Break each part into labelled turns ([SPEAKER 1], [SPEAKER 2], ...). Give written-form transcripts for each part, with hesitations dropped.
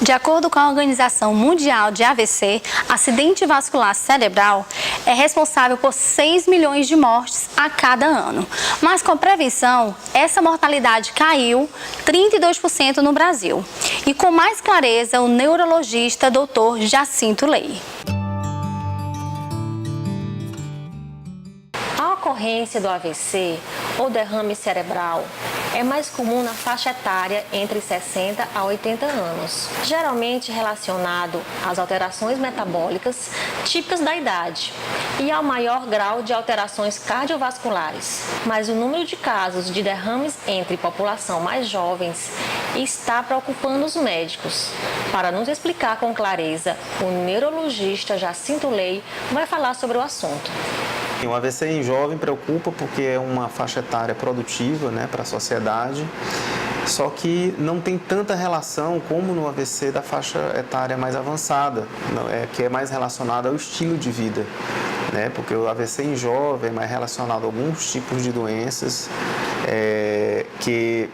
[SPEAKER 1] De acordo com a Organização Mundial de AVC, acidente vascular cerebral é responsável por 6 milhões de mortes a cada ano. Mas com prevenção, essa mortalidade caiu 32% no Brasil. E com mais clareza, o neurologista Dr. Jacinto Lei.
[SPEAKER 2] A ocorrência do AVC ou derrame cerebral é mais comum na faixa etária entre 60 a 80 anos, geralmente relacionado às alterações metabólicas típicas da idade e ao maior grau de alterações cardiovasculares. Mas o número de casos de derrames entre população mais jovens está preocupando os médicos. Para nos explicar com clareza, o neurologista Jacinto Lei vai falar sobre o assunto.
[SPEAKER 3] O AVC em jovem preocupa porque é uma faixa etária produtiva, né, para a sociedade, só que não tem tanta relação como no AVC da faixa etária mais avançada, que é mais relacionado ao estilo de vida, né, porque o AVC em jovem é mais relacionado a alguns tipos de doenças que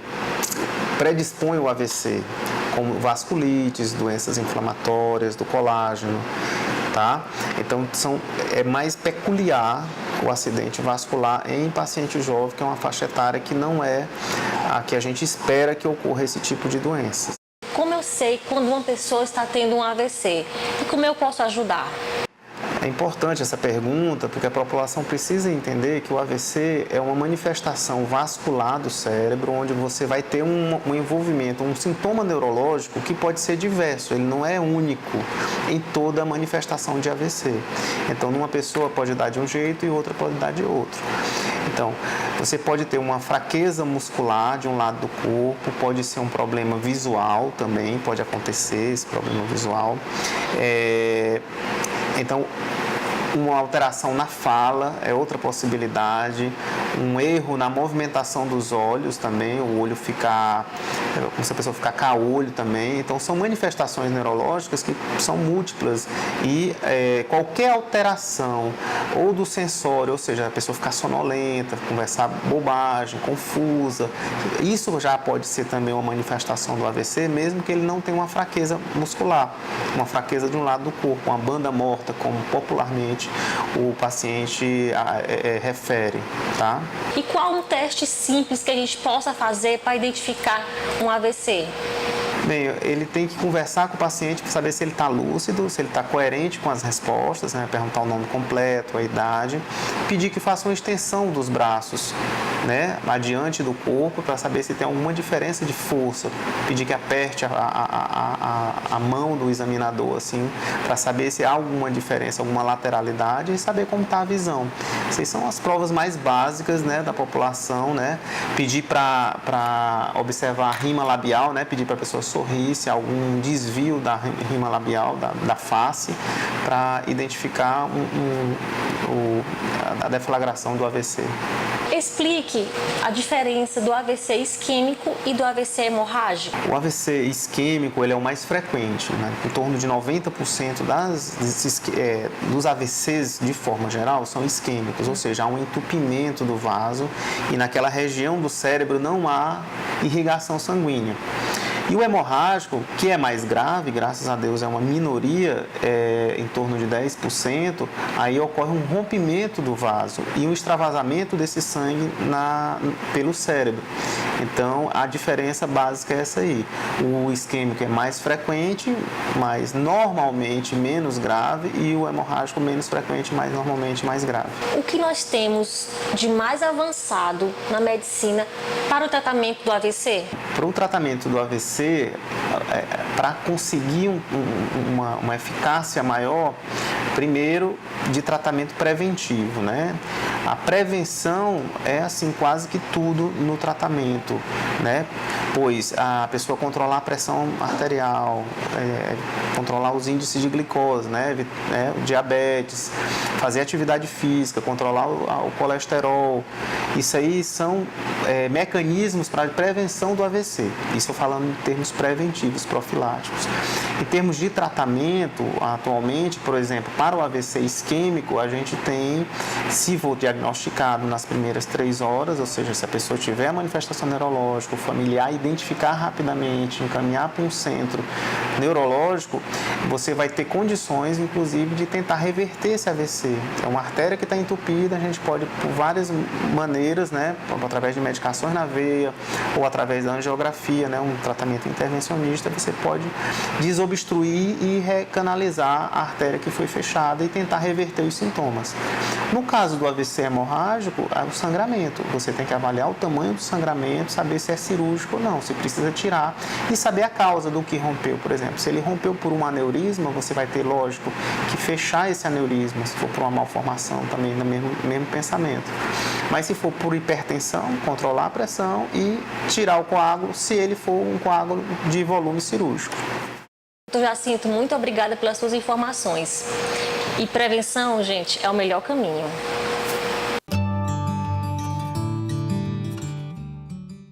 [SPEAKER 3] predispõem o AVC, como vasculites, doenças inflamatórias do colágeno. Tá? Então, é mais peculiar o acidente vascular em paciente jovem, que é uma faixa etária que não é a que a gente espera que ocorra esse tipo de doença.
[SPEAKER 2] Como eu sei quando uma pessoa está tendo um AVC e como eu posso ajudar?
[SPEAKER 3] É importante essa pergunta porque a população precisa entender que o AVC é uma manifestação vascular do cérebro, onde você vai ter um envolvimento, um sintoma neurológico que pode ser diverso, ele não é único em toda a manifestação de AVC. Então, numa pessoa pode dar de um jeito e outra pode dar de outro. Então, você pode ter uma fraqueza muscular de um lado do corpo, pode ser um problema visual também, pode acontecer esse problema visual. Então, uma alteração na fala é outra possibilidade, um erro na movimentação dos olhos também, o olho ficar, como se a pessoa ficar caolho também. Então, são manifestações neurológicas que são múltiplas e qualquer alteração ou do sensório, ou seja, a pessoa ficar sonolenta, conversar bobagem, confusa, isso já pode ser também uma manifestação do AVC, mesmo que ele não tenha uma fraqueza muscular, uma fraqueza de um lado do corpo, uma banda morta, como popularmente o paciente refere, tá?
[SPEAKER 2] E qual um teste simples que a gente possa fazer para identificar um AVC?
[SPEAKER 3] Bem, ele tem que conversar com o paciente para saber se ele está lúcido, se ele está coerente com as respostas, né? Perguntar o nome completo, a idade, pedir que faça uma extensão dos braços, né? Adiante do corpo para saber se tem alguma diferença de força, pedir que aperte a mão do examinador assim, para saber se há alguma diferença, alguma lateralidade e saber como está a visão. Essas são as provas mais básicas, né, da população, né? Pedir para observar a rima labial, né? Pedir para a pessoa sorrir, se há algum desvio da rima labial, da face, para identificar a deflagração do AVC.
[SPEAKER 2] Explique a diferença do AVC isquêmico e do AVC hemorrágico.
[SPEAKER 3] O AVC isquêmico ele é o mais frequente, né? Em torno de 90% dos AVCs, de forma geral, são isquêmicos, ou seja, há um entupimento do vaso e naquela região do cérebro não há irrigação sanguínea. E o hemorrágico, que é mais grave, graças a Deus é uma minoria, em torno de 10%, aí ocorre um rompimento do vaso e um extravasamento desse sangue pelo cérebro. Então, a diferença básica é essa aí. O isquêmico é mais frequente, mas normalmente menos grave, e o hemorrágico menos frequente, mas normalmente mais grave.
[SPEAKER 2] O que nós temos de mais avançado na medicina para o tratamento do AVC?
[SPEAKER 3] Para o tratamento do AVC, para conseguir uma eficácia maior, primeiro de tratamento preventivo, né? A prevenção é assim quase que tudo no tratamento, né? Pois a pessoa controlar a pressão arterial, controlar os índices de glicose, né? O diabetes, fazer atividade física, controlar o colesterol. Isso aí são mecanismos para a prevenção do AVC. Isso eu falando em termos preventivos, profiláticos. Em termos de tratamento, atualmente, por exemplo, para o AVC isquêmico, a gente tem, se for diagnosticado nas primeiras 3 horas, ou seja, se a pessoa tiver a manifestação neurológica, o familiar identificar rapidamente, encaminhar para um centro neurológico, você vai ter condições, inclusive, de tentar reverter esse AVC. É uma artéria que está entupida, a gente pode, por várias maneiras, né, através de medicações na veia ou através da angiografia, né, um tratamento intervencionista, você pode desobstruir e recanalizar a artéria que foi fechada e tentar reverter os sintomas. No caso do AVC hemorrágico, é o sangramento. Você tem que avaliar o tamanho do sangramento, saber se é cirúrgico ou não, se precisa tirar e saber a causa do que rompeu, por exemplo. Se ele rompeu por um aneurisma, você vai ter, lógico, que fechar esse aneurisma, se for por uma malformação também, no mesmo pensamento. Mas se for por hipertensão, controlar a pressão e tirar o coágulo, se ele for um coágulo de volume cirúrgico.
[SPEAKER 2] Doutor Jacinto, muito obrigada pelas suas informações. E prevenção, gente, é o melhor caminho.